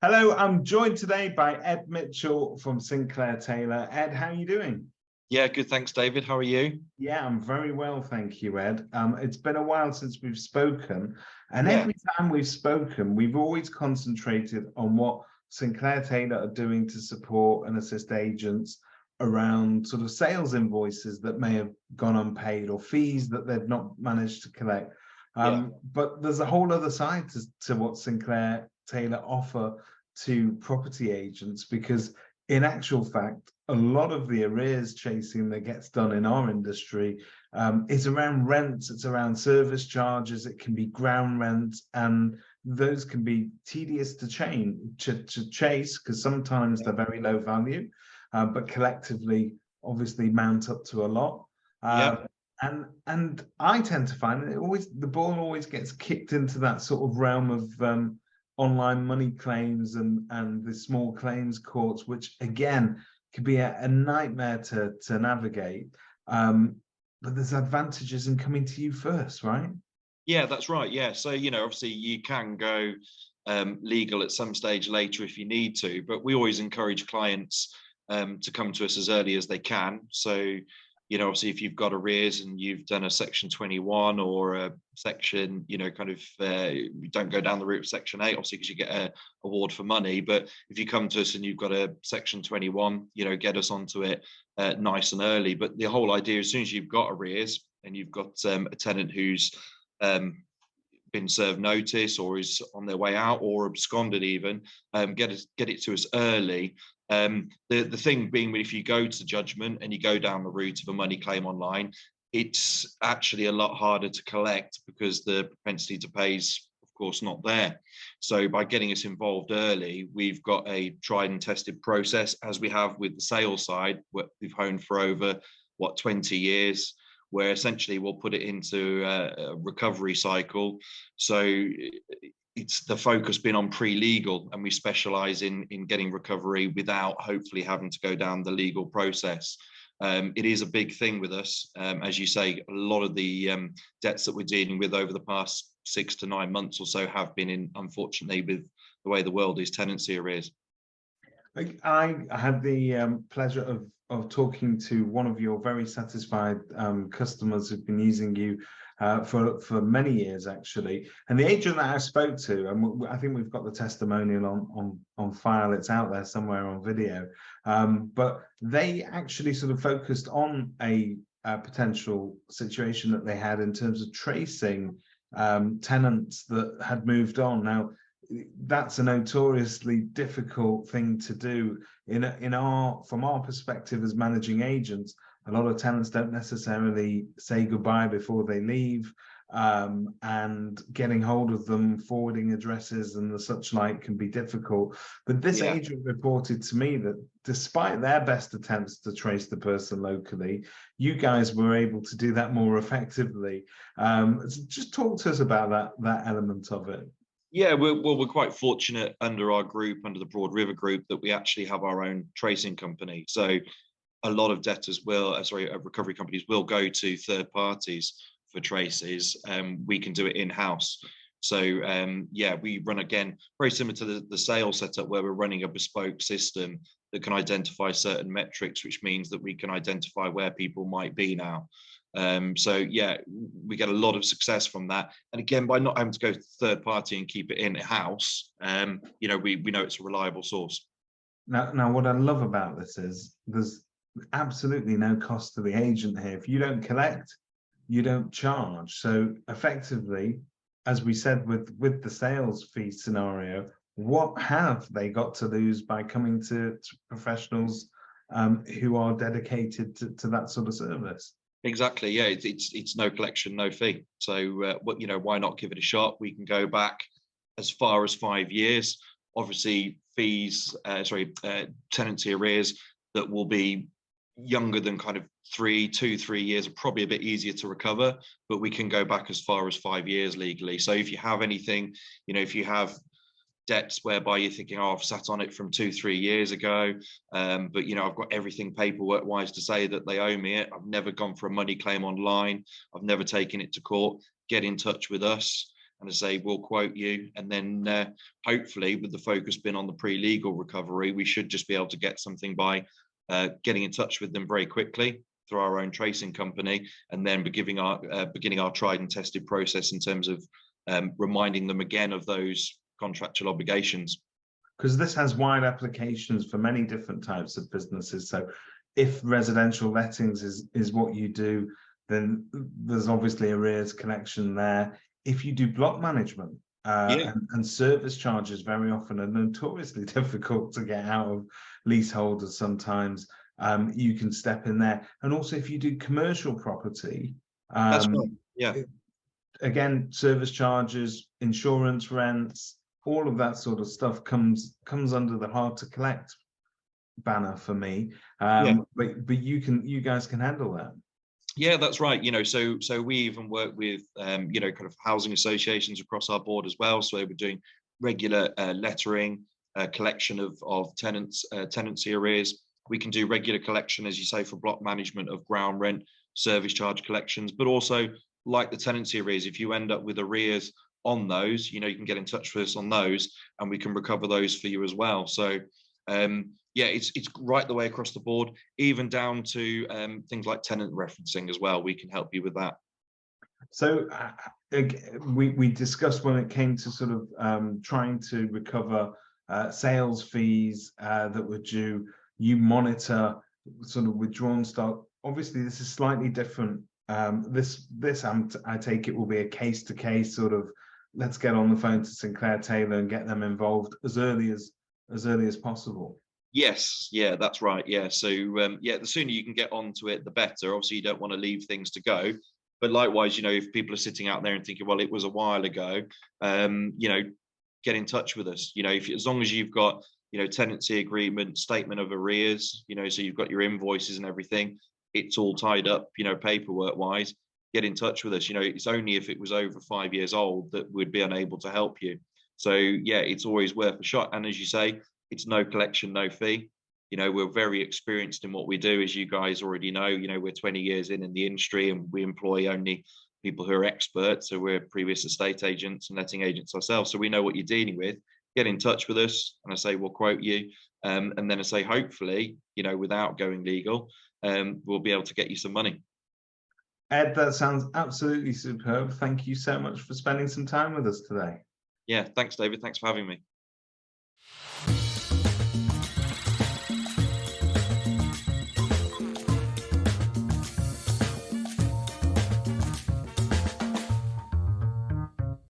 Hello, I'm joined today by Ed Mitchell from Sinclair Taylor. Ed, how are you doing? Yeah, good. Thanks, David. How are you? Yeah, I'm very well, thank you, Ed. It's been a while since we've spoken, and Yeah, every time we've spoken, we've always concentrated on what Sinclair Taylor are doing to support and assist agents around sort of sales invoices that may have gone unpaid or fees that they've not managed to collect. yeah, But there's a whole other side to what Sinclair Taylor offer to property agents, because in actual fact, a lot of the arrears chasing that gets done in our industry is around rents, it's around service charges, it can be ground rent, and those can be tedious to chase because sometimes they're very low value, but collectively, obviously, mount up to a lot. yeah, And I tend to find that the ball always gets kicked into that sort of realm of online money claims and the small claims courts, which again could be a nightmare to navigate. But there's advantages in coming to you first, right? yeah. That's right. Yeah. So obviously, you can go legal at some stage later if you need to, but we always encourage clients to come to us as early as they can. So obviously, if you've got arrears and you've done a Section 21 or a section, you don't go down the route of Section 8, obviously, because you get a award for money. But if you come to us and you've got a Section 21, get us onto it nice and early. But the whole idea, as soon as you've got arrears and you've got a tenant who's been served notice or is on their way out or absconded even, get it to us early. The thing being, if you go to judgment and you go down the route of a money claim online, it's actually a lot harder to collect because the propensity to pay is, of course, not there. So by getting us involved early, we've got a tried and tested process, as we have with the sales side, what we've honed for over 20 years, where essentially we'll put it into a recovery cycle. So it's the focus been on pre-legal, and we specialize in getting recovery without hopefully having to go down the legal process. It is a big thing with us. As you say, a lot of the debts that we're dealing with over the past 6 to 9 months or so have been in, unfortunately, with the way the world is, tenancy arrears. I had the pleasure of talking to one of your very satisfied customers who've been using you for many years, actually. And the agent that I spoke to, and I think we've got the testimonial on file, it's out there somewhere on video, but they actually sort of focused on a potential situation that they had in terms of tracing tenants that had moved on. Now, that's a notoriously difficult thing to do from our perspective as managing agents. A lot of tenants don't necessarily say goodbye before they leave, and getting hold of them, forwarding addresses and the such like can be difficult. But this agent reported to me that despite their best attempts to trace the person locally, you guys were able to do that more effectively. So just talk to us about that element of it. Yeah, we're quite fortunate under our group, under the Broad River Group, that we actually have our own tracing company. So a lot of debtors recovery companies will go to third parties for traces. We can do it in-house. So we run, again, very similar to the sales setup, where we're running a bespoke system that can identify certain metrics, which means that we can identify where people might be now. We get a lot of success from that. And again, by not having to go to third party and keep it in-house, we know it's a reliable source. Now, what I love about this is there's absolutely no cost to the agent here. If you don't collect, you don't charge. So effectively, as we said with the sales fee scenario, what have they got to lose by coming to professionals who are dedicated to that sort of service? Exactly. Yeah, it's no collection, no fee. So why not give it a shot? We can go back as far as 5 years. Obviously, tenancy arrears that will be younger than kind of 3 years are probably a bit easier to recover, but we can go back as far as 5 years legally. So if you have anything, if you have debts whereby you're thinking, oh, I've sat on it from 2-3 years ago, but I've got everything paperwork wise to say that they owe me it. I've never gone for a money claim online. I've never taken it to court. Get in touch with us. and I say we'll quote you, and then hopefully, with the focus being on the pre-legal recovery, we should just be able to get something by getting in touch with them very quickly through our own tracing company, and then beginning our tried and tested process in terms of reminding them again of those contractual obligations. Because this has wide applications for many different types of businesses. So if residential lettings is what you do, then there's obviously arrears collection there. If you do block management, and service charges very often are notoriously difficult to get out of leaseholders sometimes, you can step in there. And also if you do commercial property, That's right. Yeah. Again, service charges, insurance, rents, all of that sort of stuff comes under the hard to collect banner for me. But you guys can handle that. Yeah, that's right. So we even work with kind of housing associations across our board as well. So we're doing regular lettering, collection of tenancy arrears. We can do regular collection, as you say, for block management of ground rent, service charge collections, but also like the tenancy arrears, if you end up with arrears on those, you can get in touch with us on those, and we can recover those for you as well. So it's right the way across the board, even down to things like tenant referencing as well. We can help you with that. So we discussed when it came to sort of trying to recover sales fees that were due. You monitor sort of withdrawn stock. Obviously, this is slightly different. I take it will be a case to case sort of. Let's get on the phone to Sinclair Taylor and get them involved as early as possible. Yes, yeah, that's right. Yeah, so the sooner you can get onto it, the better. Obviously, you don't want to leave things to go, but likewise, if people are sitting out there and thinking, well, it was a while ago, get in touch with us. As long as you've got tenancy agreement, statement of arrears, so you've got your invoices and everything, it's all tied up, paperwork wise. Get in touch with us. It's only if it was over 5 years old that we'd be unable to help you. So yeah, it's always worth a shot. And as you say, it's no collection, no fee. We're very experienced in what we do, as you guys already know. We're 20 years in the industry, and we employ only people who are experts. So we're previous estate agents and letting agents ourselves. So we know what you're dealing with. Get in touch with us, and I say we'll quote you. And then I say, hopefully, without going legal, we'll be able to get you some money. Ed, that sounds absolutely superb. Thank you so much for spending some time with us today. Yeah, thanks, David. Thanks for having me.